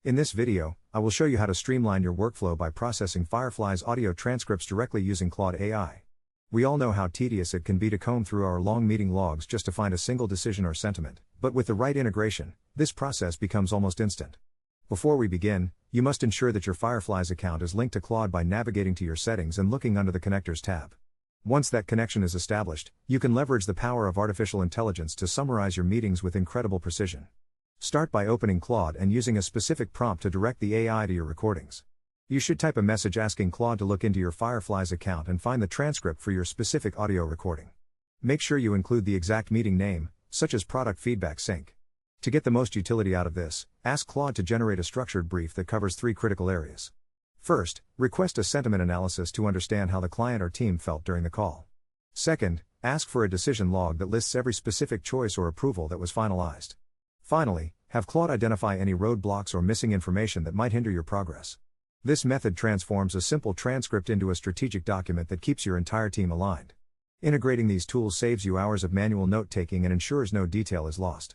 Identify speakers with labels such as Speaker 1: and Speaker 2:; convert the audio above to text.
Speaker 1: In this video, I will show you how to streamline your workflow by processing Fireflies audio transcripts directly using Claude AI. We all know how tedious it can be to comb through our long meeting logs just to find a single decision or sentiment, but with the right integration, this process becomes almost instant. Before we begin, you must ensure that your Fireflies account is linked to Claude by navigating to your settings and looking under the Connectors tab. Once that connection is established, you can leverage the power of artificial intelligence to summarize your meetings with incredible precision. Start by opening Claude and using a specific prompt to direct the AI to your recordings. You should type a message asking Claude to look into your Fireflies account and find the transcript for your specific audio recording. Make sure you include the exact meeting name, such as Product Feedback Sync. To get the most utility out of this, ask Claude to generate a structured brief that covers 3 critical areas. First, request a sentiment analysis to understand how the client or team felt during the call. Second, ask for a decision log that lists every specific choice or approval that was finalized. Finally, have Claude identify any roadblocks or missing information that might hinder your progress. This method transforms a simple transcript into a strategic document that keeps your entire team aligned. Integrating these tools saves you hours of manual note-taking and ensures no detail is lost.